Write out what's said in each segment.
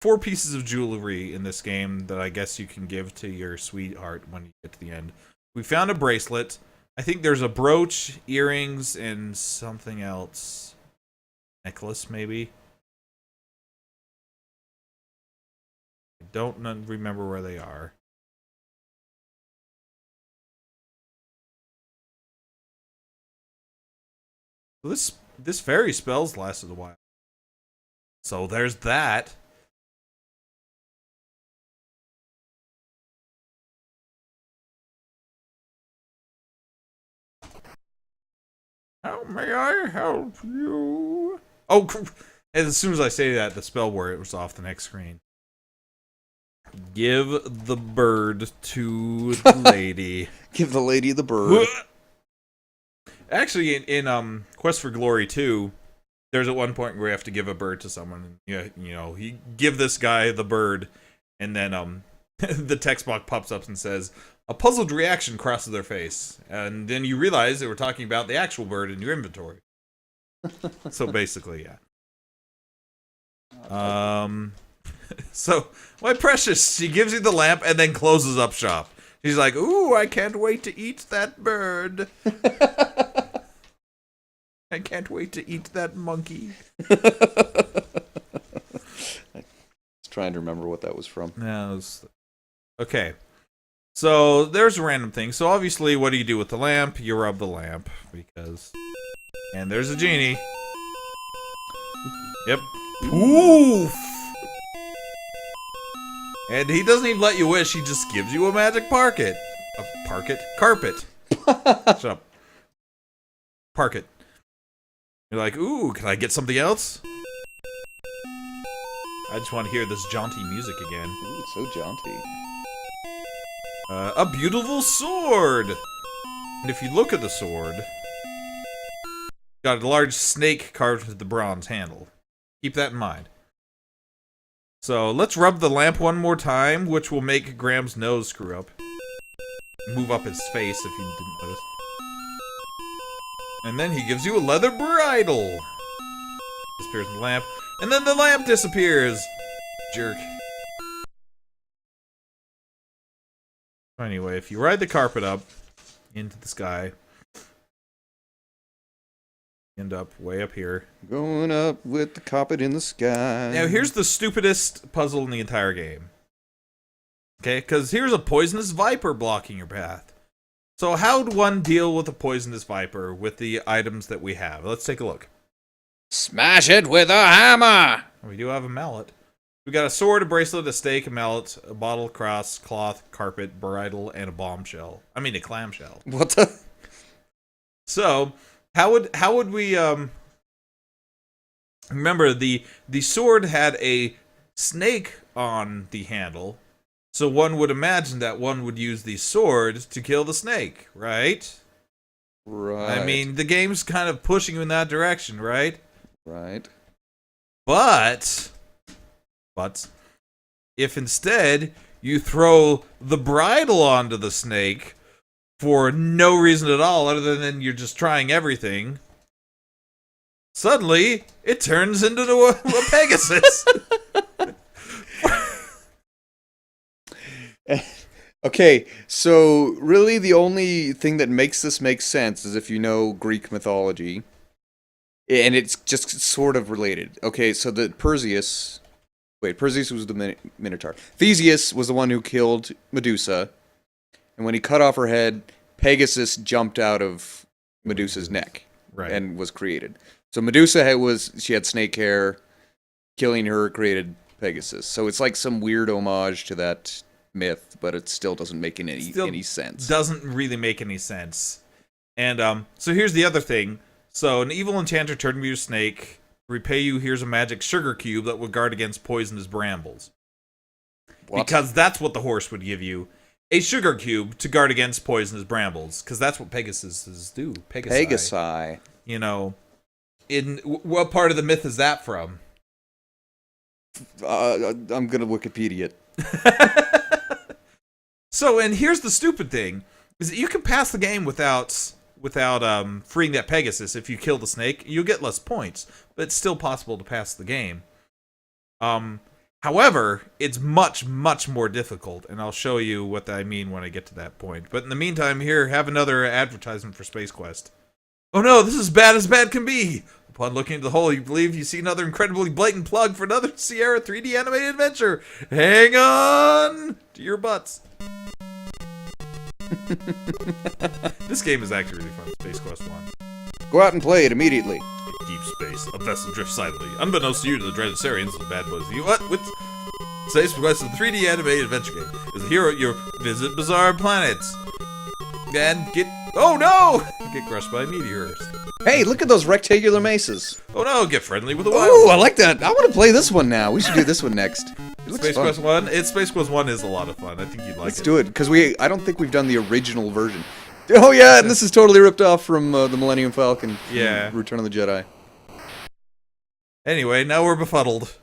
4 pieces of jewelry in this game that I guess you can give to your sweetheart when you get to the end. We found a bracelet. I think there's a brooch, earrings, and something else. Necklace, maybe? I don't remember where they are. This fairy spells lasted a while. So there's that. How may I help you? Oh, and as soon as I say that, the spell word was off the next screen. Give the bird to the lady. Give the lady the bird. Actually, in Quest for Glory 2, there's at one point where you have to give a bird to someone. You give this guy the bird, and then the text box pops up and says, a puzzled reaction crosses their face. And then you realize they were talking about the actual bird in your inventory. So basically, yeah. So, my precious, she gives you the lamp and then closes up shop. She's like, ooh, I can't wait to eat that bird. I can't wait to eat that monkey. I was trying to remember what that was from. Yeah, okay. So, there's a random thing. So, obviously, what do you do with the lamp? You rub the lamp, because... And there's a genie. Yep. Poof! And he doesn't even let you wish, he just gives you a magic carpet. Carpet. Shut up. Park it. You're like, ooh, can I get something else? I just want to hear this jaunty music again. Ooh, it's so jaunty. A beautiful sword! And if you look at the sword, got a large snake carved into the bronze handle. Keep that in mind. So, let's rub the lamp one more time, which will make Graham's nose screw up. Move up his face if you didn't notice. And then he gives you a leather bridle. Disappears in the lamp. And then the lamp disappears. Jerk. Anyway, if you ride the carpet up into the sky, end up way up here. Going up with the carpet in the sky. Now, here's the stupidest puzzle in the entire game. Okay, because here's a poisonous viper blocking your path. So how would one deal with a poisonous viper with the items that we have? Let's take a look. Smash it with a hammer! We do have a mallet. We got a sword, a bracelet, a stake, a mallet, a bottle, cross, cloth, carpet, bridle, and a bombshell. I mean, a clamshell. What the? So, how would we, remember, the sword had a snake on the handle, so one would imagine that one would use the sword to kill the snake, right? Right. I mean, the game's kind of pushing you in that direction, right? Right. But, if instead you throw the bridle onto the snake for no reason at all other than you're just trying everything, suddenly it turns into a Pegasus. Okay, so really the only thing that makes this make sense is if you know Greek mythology. And it's just sort of related. Okay, so the Perseus was the Minotaur. Theseus was the one who killed Medusa. And when he cut off her head, Pegasus jumped out of Medusa's neck. Right. And was created. So Medusa had snake hair. Killing her created Pegasus. So it's like some weird homage to that myth, but it still doesn't make any sense. Doesn't really make any sense. And so here's the other thing. So an evil enchanter turned you to a snake. Repay you, here's a magic sugar cube that will guard against poisonous brambles. What? Because that's what the horse would give you. A sugar cube to guard against poisonous brambles. Because that's what Pegasuses do. Pegasi. You know, in what part of the myth is that from? I'm gonna Wikipedia it. So, and here's the stupid thing, is that you can pass the game without freeing that Pegasus. If you kill the snake, you'll get less points, but it's still possible to pass the game. However, it's much, much more difficult, and I'll show you what I mean when I get to that point. But in the meantime, here, have another advertisement for Space Quest. Oh no, this is bad as bad can be! Upon looking into the hole, you believe you see another incredibly blatant plug for another Sierra 3D animated adventure. Hang on to your butts. This game is actually really fun, Space Quest 1. Go out and play it immediately. In deep space, a vessel drifts silently. Unbeknownst to you, to the dreaded Sarians, the bad boys. You what? With Space Quest, the 3D animated adventure game. As a hero, you visit bizarre planets. And get... Oh no! Get crushed by meteors. Hey, look at those rectangular mesas. Oh no, get friendly with the wild. Ooh, I like that. I want to play this one now. We should do this one next. It looks Space fun. Quest 1? Space Quest 1 is a lot of fun. I think you'd like Let's it. do it, because I don't think we've done the original version. Oh yeah, and this is totally ripped off from the Millennium Falcon. Yeah. Return of the Jedi. Anyway, now we're befuddled.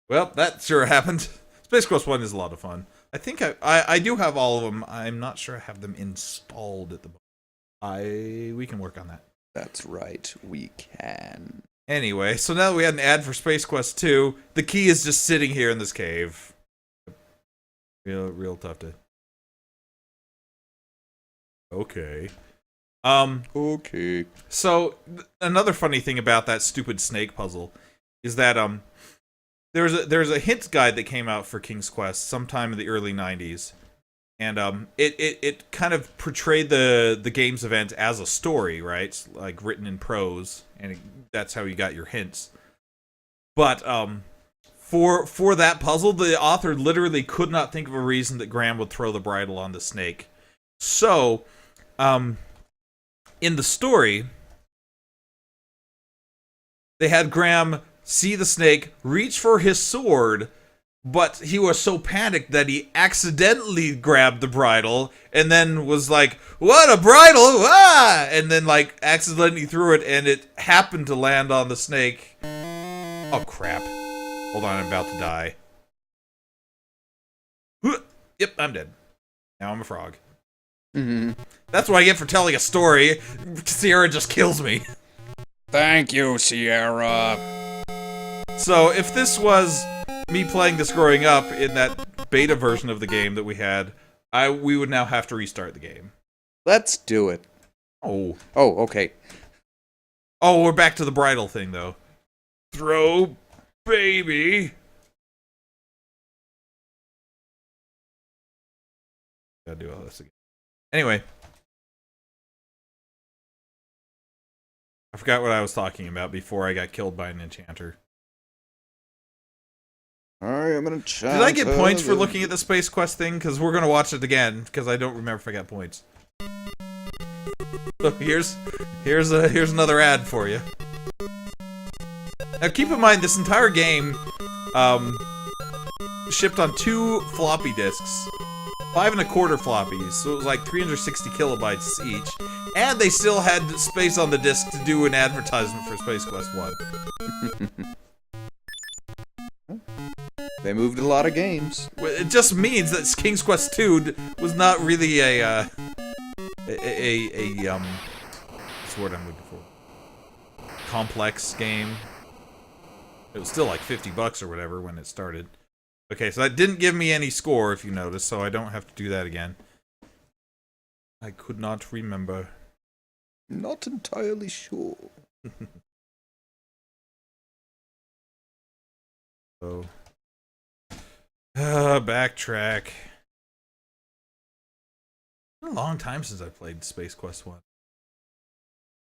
Well, that sure happened. Space Quest 1 is a lot of fun. I think I do have all of them. I'm not sure I have them installed at the moment. We can work on that. That's right, we can. Anyway, so now that we had an ad for Space Quest 2, the key is just sitting here in this cave. Real tough to... Okay. Okay. So, another funny thing about that stupid snake puzzle is that, there's a hint guide that came out for King's Quest sometime in the early 90s. And, it kind of portrayed the game's event as a story, right? Like, written in prose, and that's how you got your hints. But, for that puzzle, the author literally could not think of a reason that Graham would throw the bridle on the snake. So, in the story, they had Graham see the snake, reach for his sword, but he was so panicked that he accidentally grabbed the bridle and then was like, "What, a bridle? Ah!" And then, like, accidentally threw it, and it happened to land on the snake. Oh, crap. Hold on, I'm about to die. Yep, I'm dead. Now I'm a frog. Mm-hmm. That's what I get for telling a story. Sierra just kills me. Thank you, Sierra. So, if this was me playing this growing up in that beta version of the game that we had, we would now have to restart the game. Let's do it. Oh. Oh, okay. Oh, we're back to the bridal thing, though. Throw, baby. Gotta do all this again. Anyway. I forgot what I was talking about before I got killed by an enchanter. Alright, I'm gonna try. Did I get points for looking at the Space Quest thing? Because we're gonna watch it again, because I don't remember if I got points. So here's another ad for you. Now keep in mind, this entire game shipped on 2 floppy disks. 5 1/4 floppies, so it was like 360 kilobytes each. And they still had space on the disk to do an advertisement for Space Quest 1. They moved a lot of games. It just means that King's Quest 2 was not really what's the word I'm looking for? Complex game. It was still like $50 or whatever when it started. Okay, so that didn't give me any score, if you notice, so I don't have to do that again. I could not remember. Not entirely sure. So, backtrack. It's been a long time since I played Space Quest 1.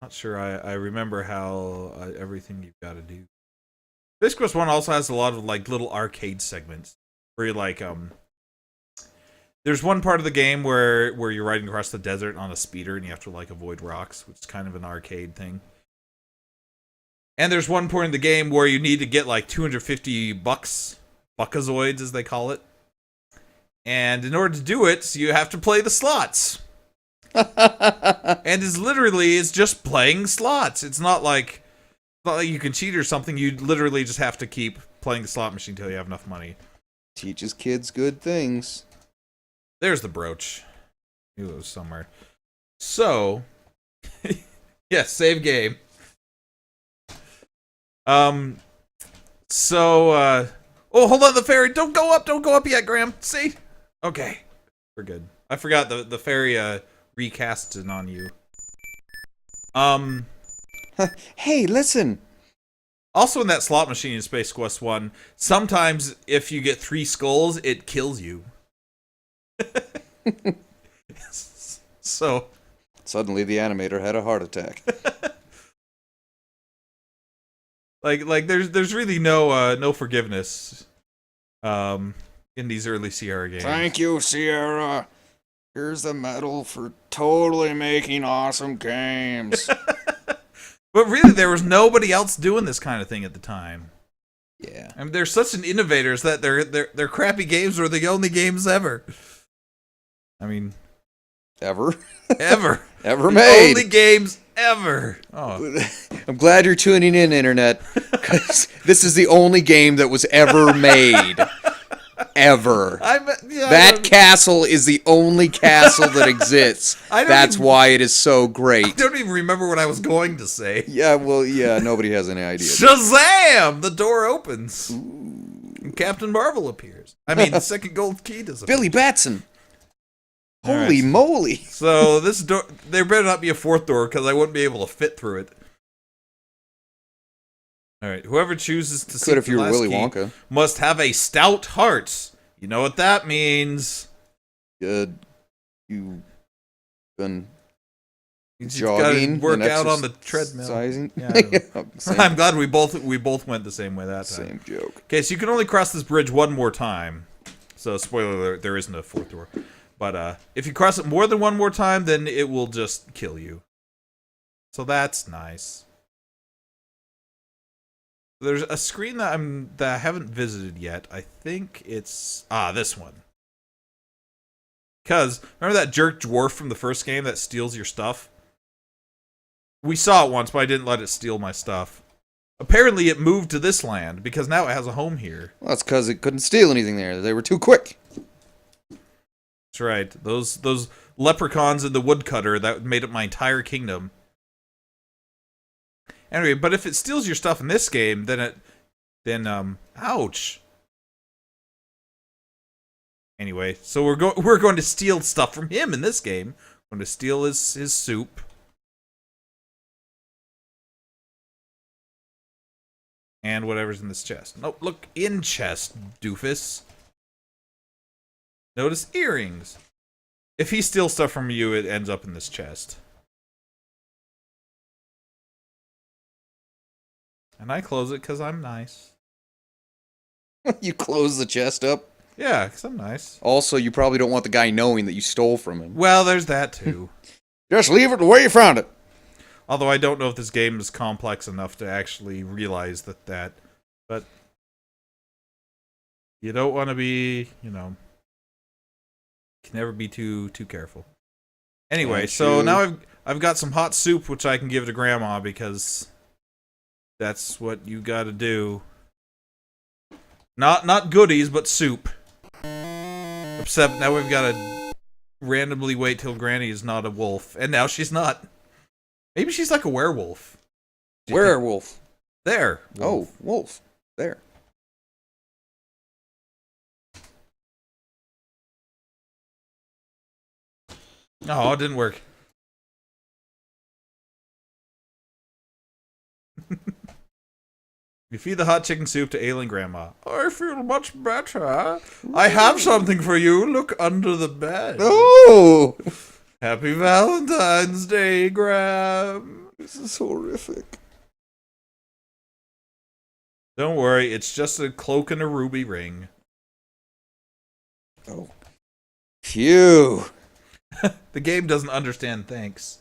Not sure I remember how everything you've got to do. Space Quest 1 also has a lot of, like, little arcade segments. Where you're like, there's one part of the game where you're riding across the desert on a speeder and you have to, like, avoid rocks, which is kind of an arcade thing. And there's one point in the game where you need to get, like, 250 bucks, buckazoids as they call it. And in order to do it, you have to play the slots. And it's just playing slots. It's not like you can cheat or something. You literally just have to keep playing the slot machine until you have enough money. Teaches kids good things. There's the brooch. I knew it was somewhere. So, yes, save game. Oh, Oh, hold on, the fairy. Don't go up yet, Graham. See? Okay. We're good. I forgot the fairy recasted on you. Hey, listen. Also in that slot machine in Space Quest 1, sometimes if you get 3 skulls, it kills you. So Suddenly the animator had a heart attack. like there's really no forgiveness in these early Sierra games. Thank you, Sierra. Here's the medal for totally making awesome games. But really, there was nobody else doing this kind of thing at the time. Yeah. I mean, they're such an innovators that their crappy games were the only games ever. I mean, Ever ever made. Only games ever. Oh, I'm glad you're tuning in, Internet, because this is the only game that was ever made. Ever. That castle is the only castle that exists. That's why it is so great. I don't even remember what I was going to say. Yeah, well, yeah, nobody has any idea. Shazam! The door opens. And Captain Marvel appears. I mean, the second gold key does appear. Billy Batson. Right. Holy moly. So this door, there better not be a 4th door because I wouldn't be able to fit through it. All right, whoever chooses to seek if the you were last Willy key Wonka. must have a stout heart. You know what that means? You've been You just jogging, gotta work and out on the treadmill. exercising. Yeah, I know. Same, I'm glad we both went the same way that time. same joke. Okay, so you can only cross this bridge one more time. So spoiler alert, there isn't a 4th door. But if you cross it more than one more time, then it will just kill you. So that's nice. There's a screen that I haven't visited yet. I think it's this one. Because remember that jerk dwarf from the first game that steals your stuff? We saw it once, but I didn't let it steal my stuff. Apparently, it moved to this land because now it has a home here. Well, that's because it couldn't steal anything there. They were too quick. That's right. Those leprechauns in the woodcutter that made up my entire kingdom. Anyway, but if it steals your stuff in this game, then ouch. Anyway, so we're going to steal stuff from him in this game. We're going to steal his soup. And whatever's in this chest. No, look in chest, doofus. Notice earrings. If he steals stuff from you, it ends up in this chest. And I close it because I'm nice. You close the chest up. Yeah, because I'm nice. Also, you probably don't want the guy knowing that you stole from him. Well, there's that too. Just leave it the way you found it. Although I don't know if this game is complex enough to actually realize that. But you don't want to be, can never be too careful. Anyway, so now I've got some hot soup which I can give to Grandma because that's what you got to do. Not goodies, but soup. Except now we've got to randomly wait till Granny is not a wolf, and now she's not. Maybe she's like a werewolf. Werewolf. There. Wolf. Oh, wolf. There. Oh, it didn't work. You feed the hot chicken soup to ailing Grandma. I feel much better. I have something for you. Look under the bed. Oh! Happy Valentine's Day, Gram. This is horrific. Don't worry, it's just a cloak and a ruby ring. Oh. Phew. The game doesn't understand thanks.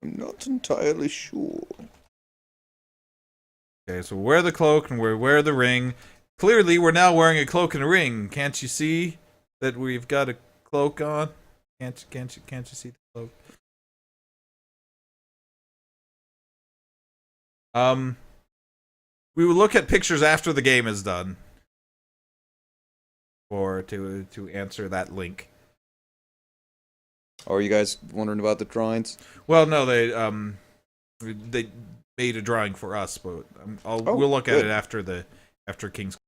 I'm not entirely sure. Okay, so wear the cloak and wear the ring. Clearly, we're now wearing a cloak and a ring. Can't you see that we've got a cloak on? Can't you see the cloak? We will look at pictures after the game is done, or to answer that link. Oh, are you guys wondering about the drawings? Well, no, they made a drawing for us, but we'll look at it after the after King's